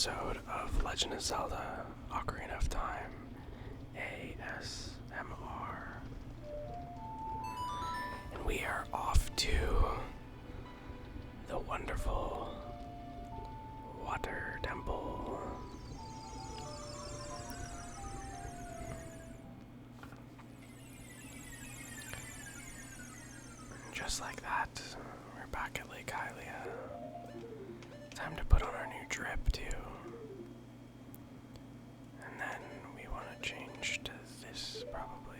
episode of Legend of Zelda Ocarina of Time ASMR. And we are off to the wonderful water temple. Just like that, we're back at Lake Hylia. Time to put on our new drip too. And then we want to change to this probably.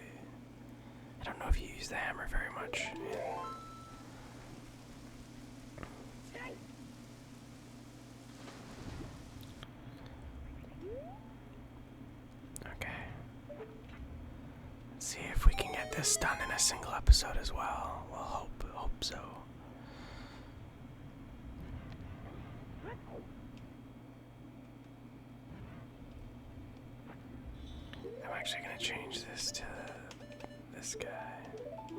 I don't know if you use the hammer very much. Okay. Let's see if we can get this done in a single episode as well. We'll hope so. I'm actually going to change this to this guy.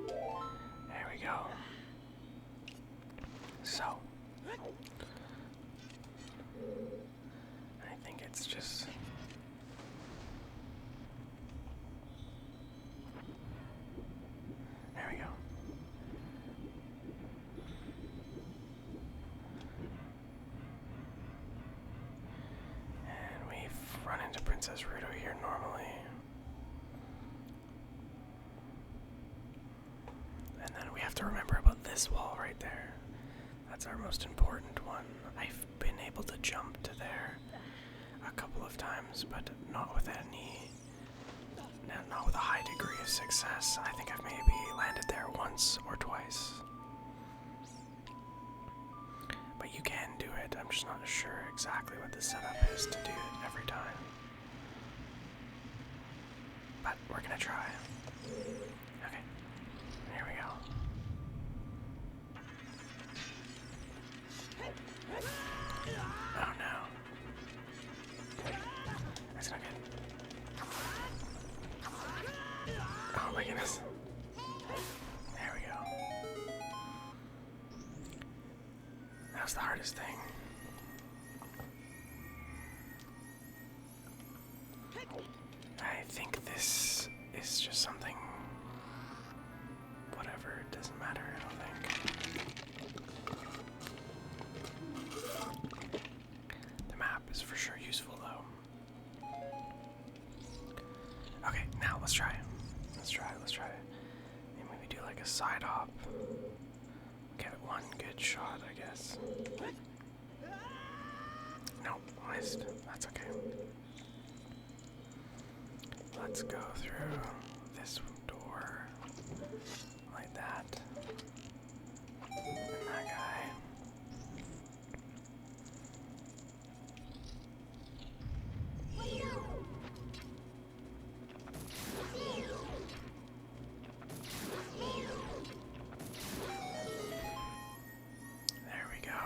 There we go. So, I think it's just... There we go. And we've run into Princess Ruto here normally. And then we have to remember about this wall right there. That's our most important one. I've been able to jump to there a couple of times, but not with not with a high degree of success. I think I've maybe landed there once or twice. But you can do it. I'm just not sure exactly what the setup is to do it every time. But we're gonna try. Okay. Here we go. Oh no. That's not good. Oh my goodness. There we go. That was the hardest thing. I think this is just something... Whatever, it doesn't matter, I don't think. The map is for sure useful though. Okay, now let's try. Let's try. Maybe we do like a side hop. Get one good shot, I guess. Nope, missed. That's okay. Let's go through this door. Like that. And that guy. There we go.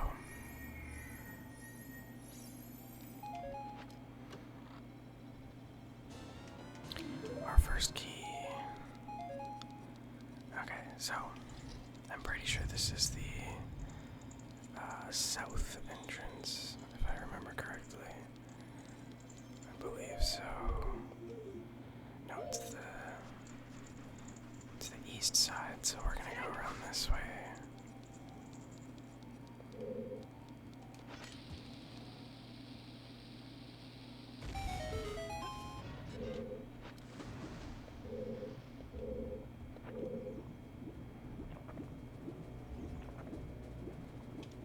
Our first key. Okay, so I'm pretty sure this is the south entrance, if I remember correctly. I believe so. No, it's the east side, so we're gonna go around this way.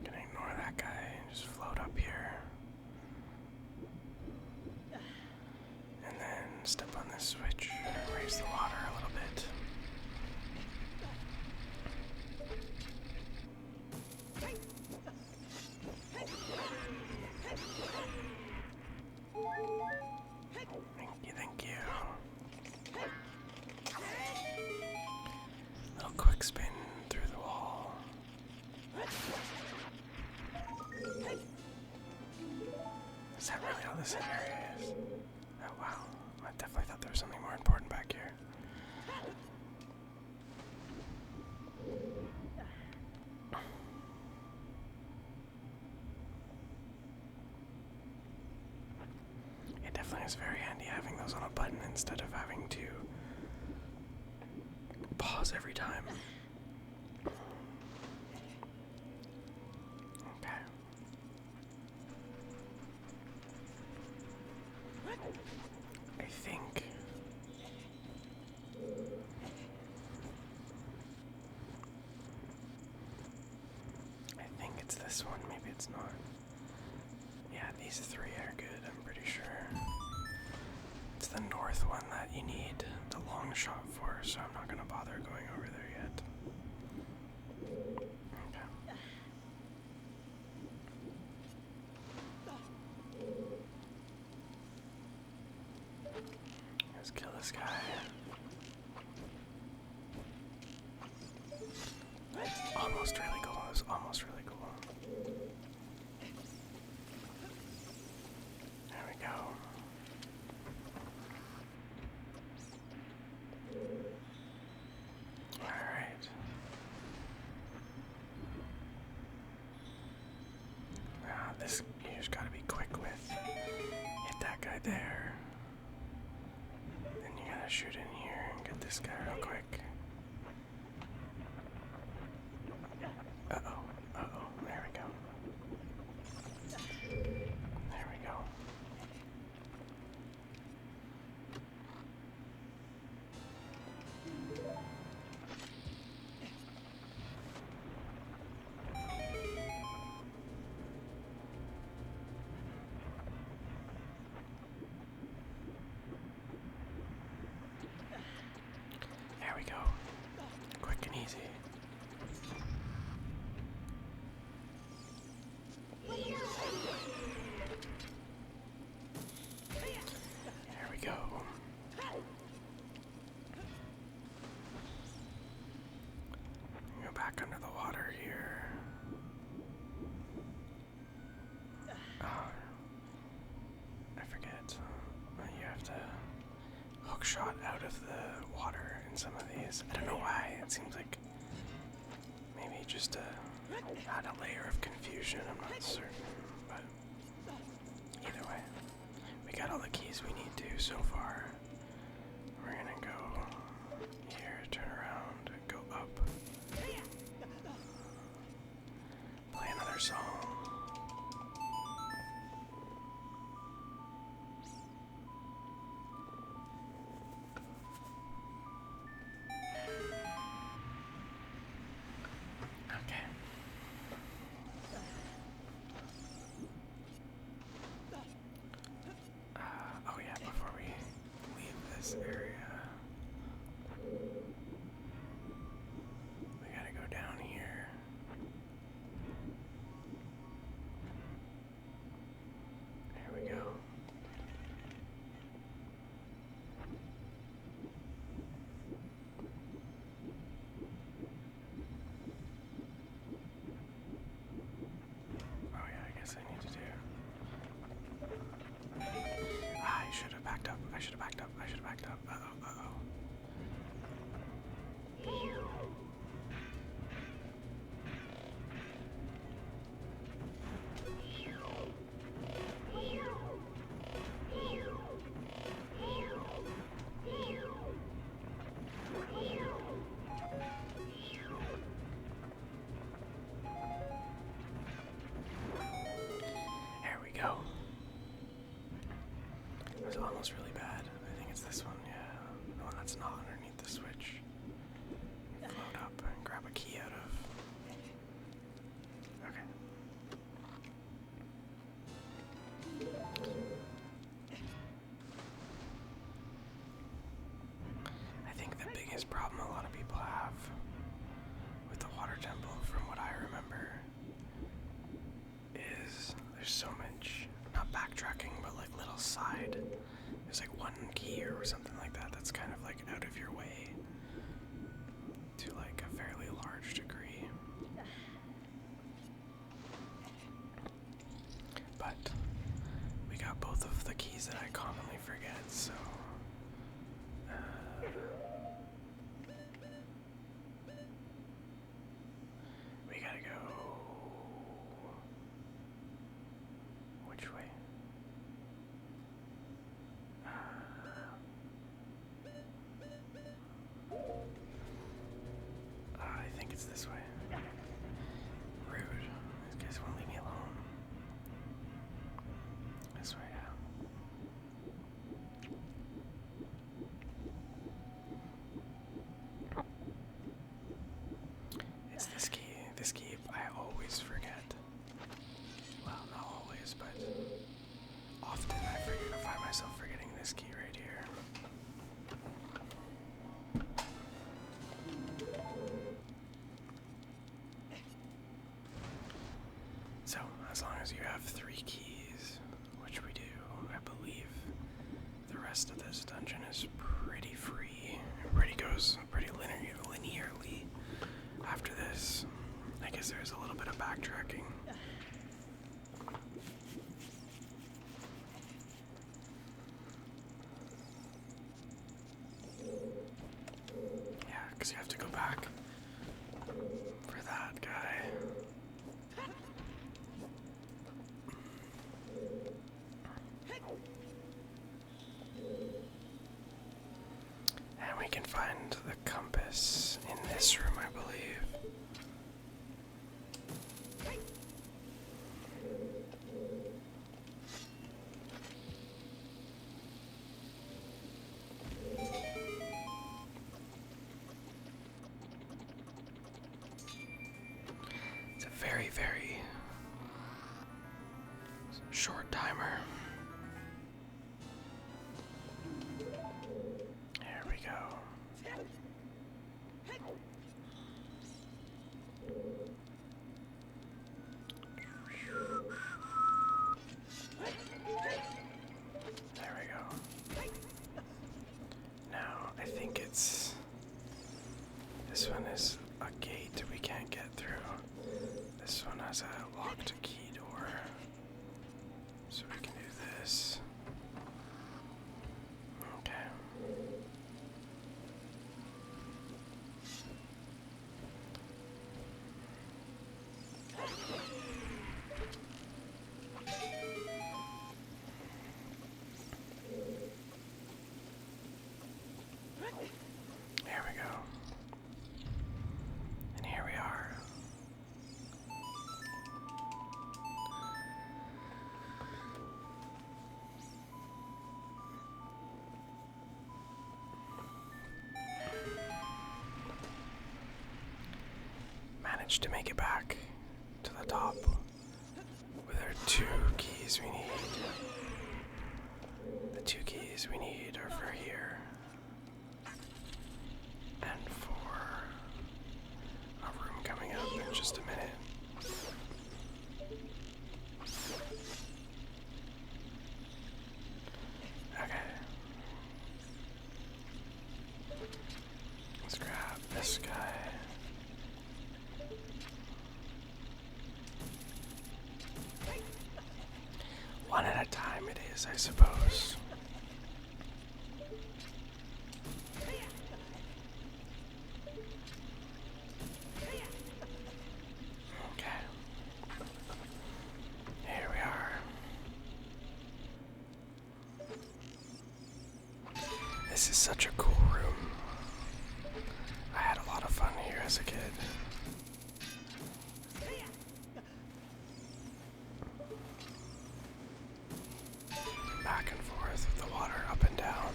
Gonna ignore that guy and just float up here. And then step on this switch and raise the water a little bit. Thank you. Little quick spin through the wall. Is that really all this area is? Oh wow, I definitely thought there was something more important back here. It's very handy having those on a button instead of having to pause every time. Okay. I think it's this one, maybe it's not. Yeah, these three are good, I'm pretty sure. It's the north one that you need the long shot for, so I'm not gonna bother going over there yet. Okay. Let's kill this guy. Almost really cool. It was almost really cool. There we go. Alright. This you just gotta be quick with. Hit that guy there. Then you gotta shoot in here and get this guy real quick. Uh-oh, there we go. There we go. There we go. Quick and easy. There we go. Go back under the water here. I forget. You have to hook shot out of the water in some of these. I don't know why. It seems like maybe just add a layer of confusion. I'm not certain, but either way, we got all the keys we need to so far. We're gonna go here, turn around, go up, play another song. Okay. Oh yeah, before we leave this area, we gotta go down here. There we go. Oh yeah, I guess I need to do. I should have backed up. I should have backed up. I should have backed up. Uh-oh, uh-oh. There we go. It was almost really bad. I think it's this one, yeah. The one that's not underneath the switch. Float up and grab a key out of. Okay. I think the biggest problem a lot of people have with the water temple, from what I remember, is there's so much, not backtracking, but like little side. There's like one key or something like that that's kind of like out of your way to like a fairly large degree. But we got both of the keys that I commonly forget, so we gotta go. Which way? as long as you have 3 keys, which we do, I believe. The rest of this dungeon is pretty free. It goes pretty linearly after this. I guess there's a little bit of backtracking. Yeah, because you have to go back for that guy. And we can find the compass in this room, I believe. It's a very, very short timer. There we go. There we go. Now, I think it's... this one is a gate we can't get through. This one has a locked key door. So we can do this. Okay. There we go. And here we are. Managed to make it back to the top with our 2 keys we need. The 2 keys we need are for here and for a room coming up in just a minute. Okay. Let's grab this guy. One at a time it is, I suppose. Okay. Here we are. This is such a cool room. I had a lot of fun here as a kid. Back and forth with the water up and down.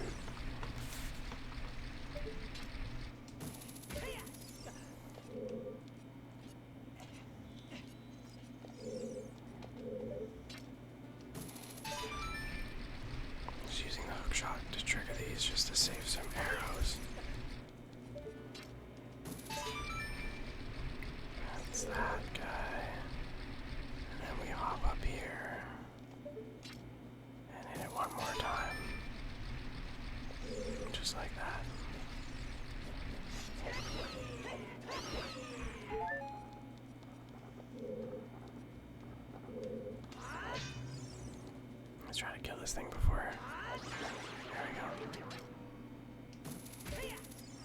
Just using the hook shot to trigger these just to save some arrows. That's that guy. And then we hop up here. And hit it one more time. Just like that. Let's try to kill this thing before. There we go.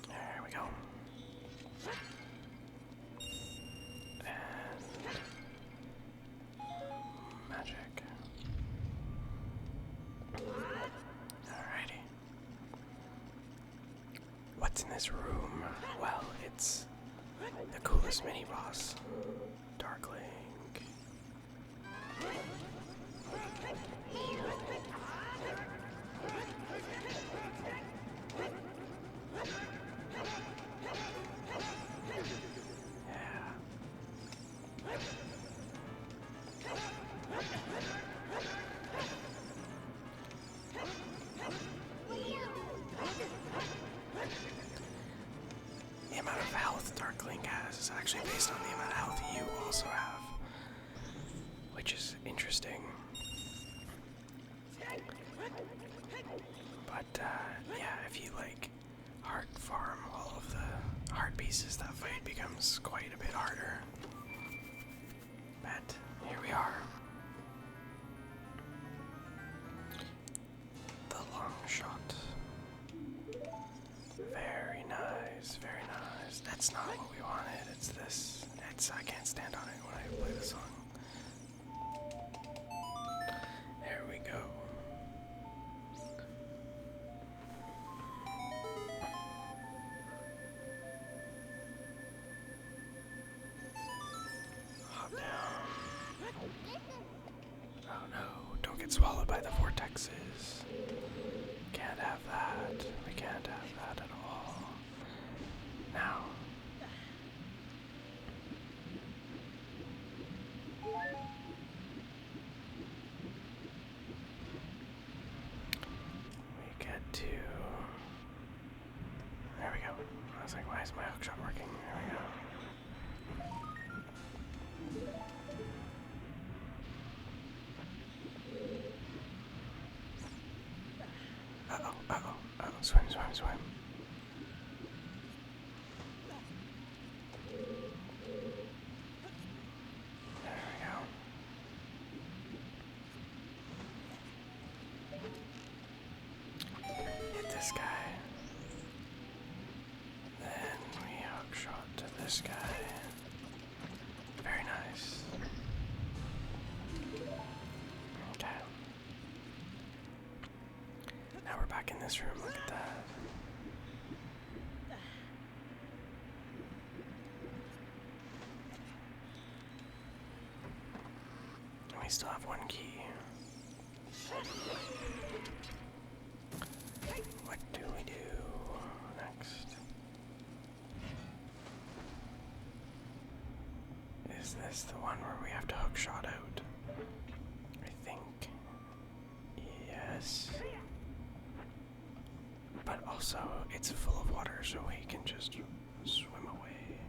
There we go. And magic. Alrighty. What's in this room? Well, it's the coolest mini boss, Darkling. The amount of health Darkling has is actually based on the amount of health you also have, which is interesting. But yeah, if you like heart farm all of the heart pieces, that fight becomes quite a bit harder. But here we are. The long shot. Very nice, very nice. That's not what we wanted, it's this. I can't stand on it when I play the song. There we go. Hop down. Oh no, don't get swallowed by the vortexes. Can't have that. We can't have that at all. Now. We get to... There we go. I was like, why is my hookshot working? There we go. Uh-oh, swim, swim, swim. There we go. Hit this guy. Then we hookshot to this guy. Very nice. Okay. Now we're back in this room, look at that. And we still have one key. What do we do next? Is this the one where we have to hookshot out? I think. Yes. But also, it's full of water, so we can just swim away.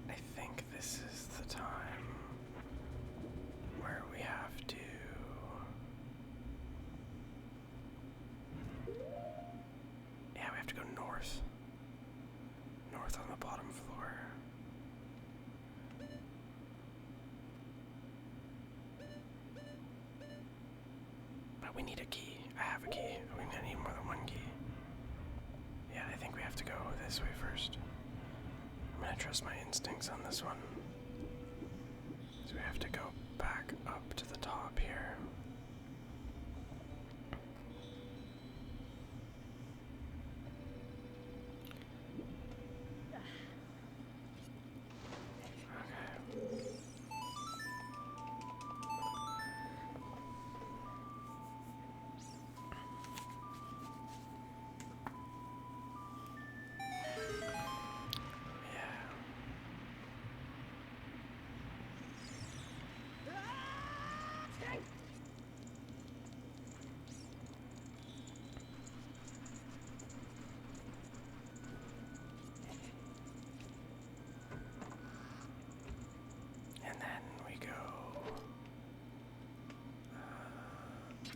I think this is the time where we have to... Yeah, we have to go north. North on the bottom floor. But we need a key. I have a key. We're gonna need more than one key. Yeah, I think we have to go this way first. I'm gonna trust my instincts on this one. So we have to go back up to the top here. Okay. And then we go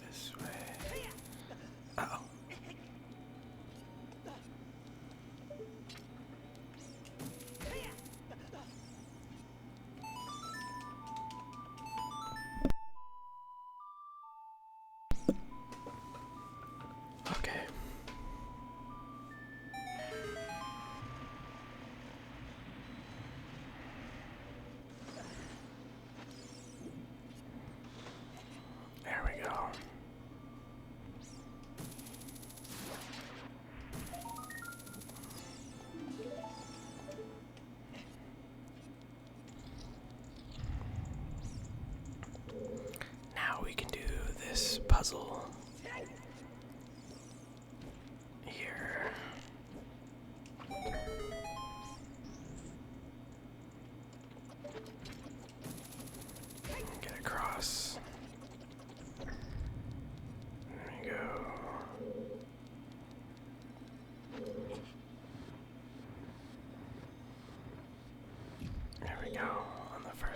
this way. Uh-oh. Okay. There we go. Now we can do this puzzle here. Get across. There we go.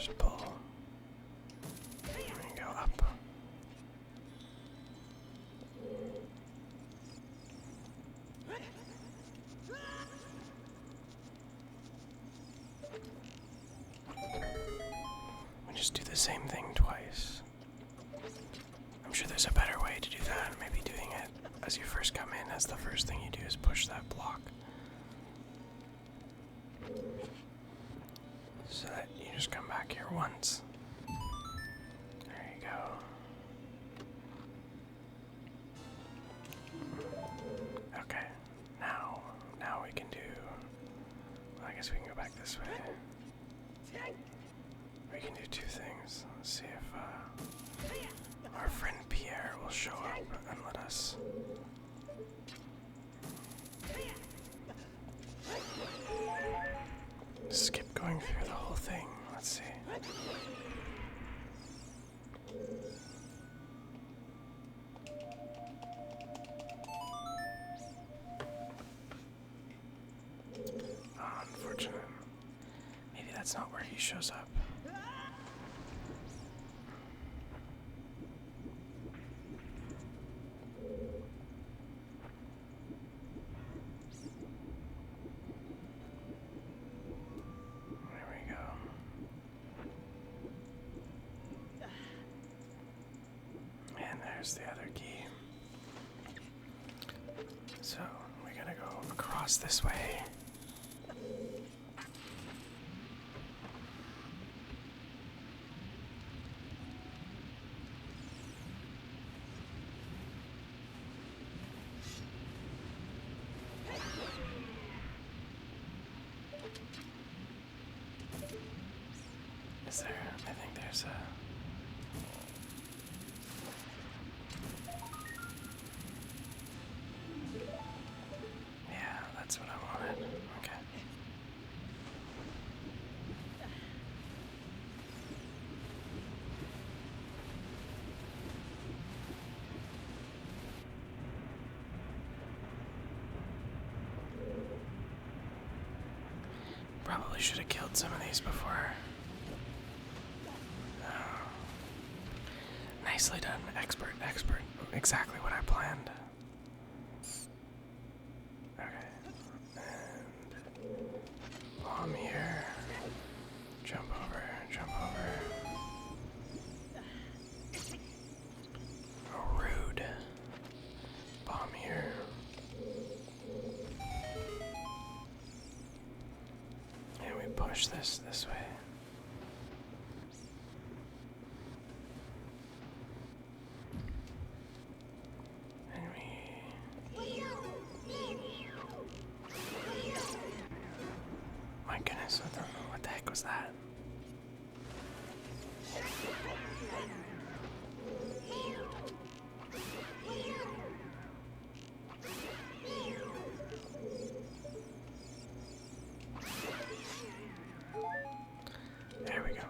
Just pull. There you go, up. We just do the same thing twice. I'm sure there's a better way to do that. Maybe doing it as you first come in, as the first thing you do is push that block. So that you just come back here once. There you go. Okay, now we can do, well, I guess we can go back this way. We can do two things. Let's see if our friend Pierre will show up and let us. Skip going through the whole thing. Let's see. Oh, unfortunate. Maybe that's not where he shows up. There we go. And there's the other key. So, we gotta go across this way. Is there? I think there's a... Yeah, that's what I wanted. Okay. Probably should have killed some of these before. Nicely done, expert. Exactly what I planned. Okay. And bomb here. Jump over. Oh, rude. Bomb here. And we push this way. My goodness, what the heck was that? There we go.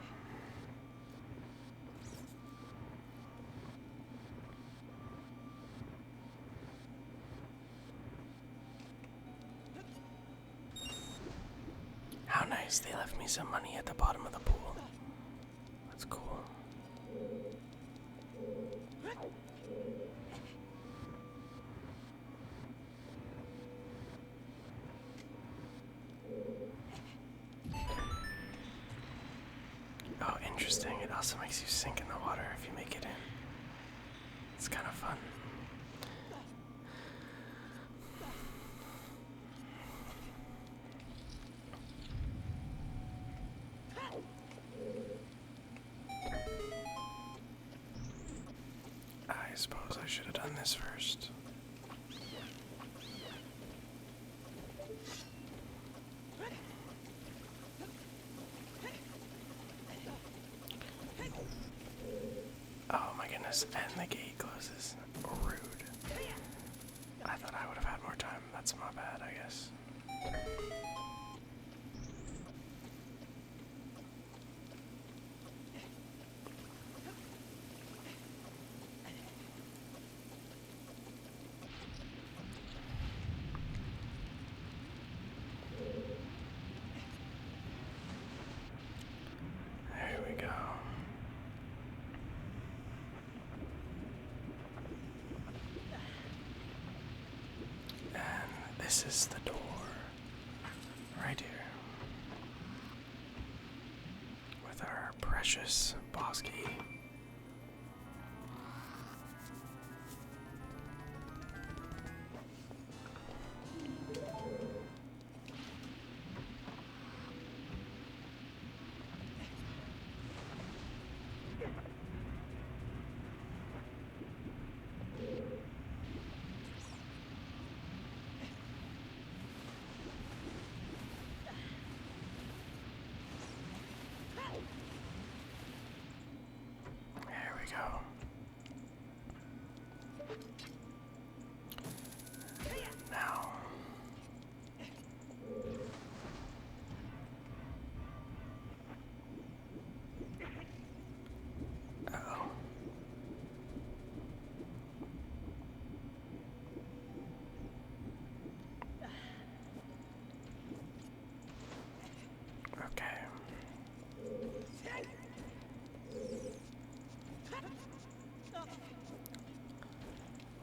How nice, they left me some money at the bottom of the pool. That's cool. Oh, interesting. It also makes you sink in the water if you make it in. It's kind of fun. I suppose I should have done this first. Oh my goodness, and the gate closes. Rude. I thought I would have had more time. That's my bad, I guess. There we this is the door. Right here. With our precious boss key. There we go. Now. Uh-oh. Okay.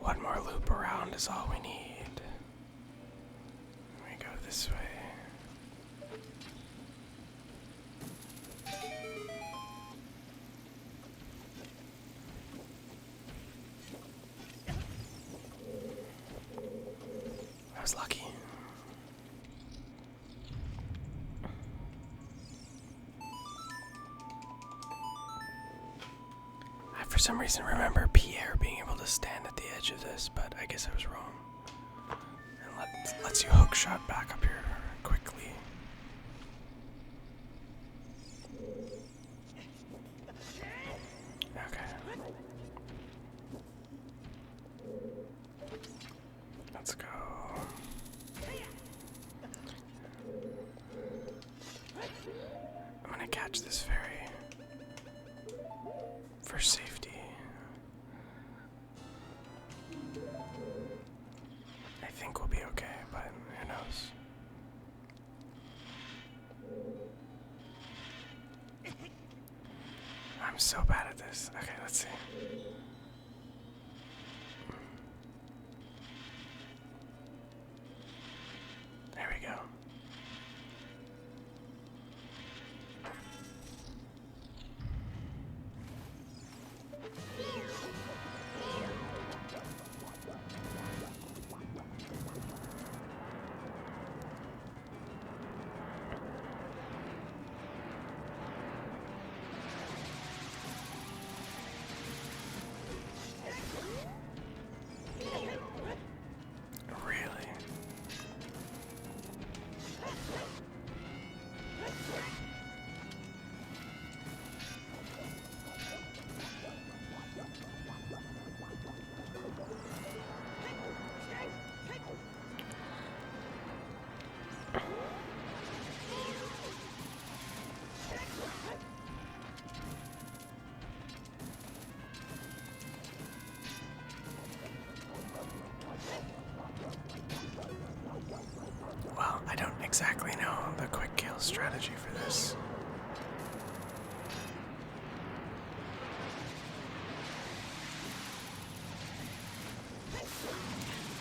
One more loop around is all we need. We go this way. I was lucky. I, for some reason, remember Pierre being able to stand at the edge of this, but I guess I was wrong. And lets you hook shot back up here quickly. Okay. Let's go. I'm gonna catch this fairy for safety. I think we'll be okay, but who knows? I'm so bad at this. Okay, let's see. There we go. Really? Well, I don't exactly know the quick kill strategy for this.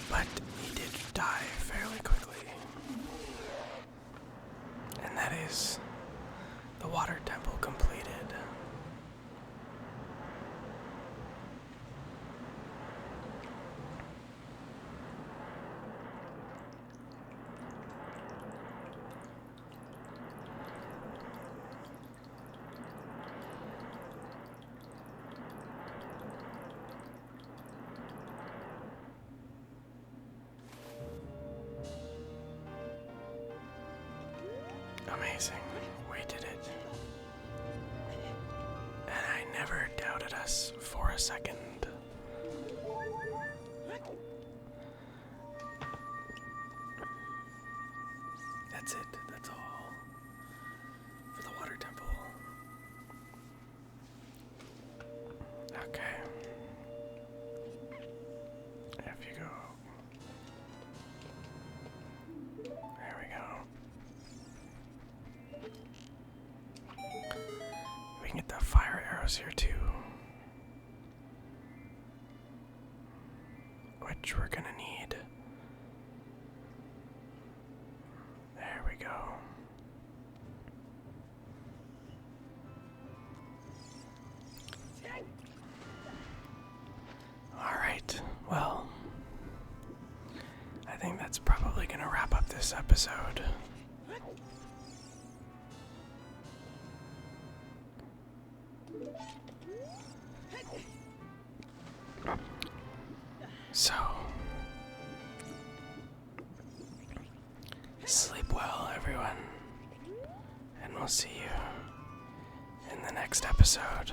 But he did die fairly quickly. And that is the water temple completed. Amazing. We did it. And I never doubted us for a second. That's it. That's all for the water temple. Okay. If you go. There we go. We can get the fire arrows here too. Which we're gonna need. we go. Alright, well, I think that's probably going to wrap up this episode. So, sleep well, everyone, and we'll see you in the next episode.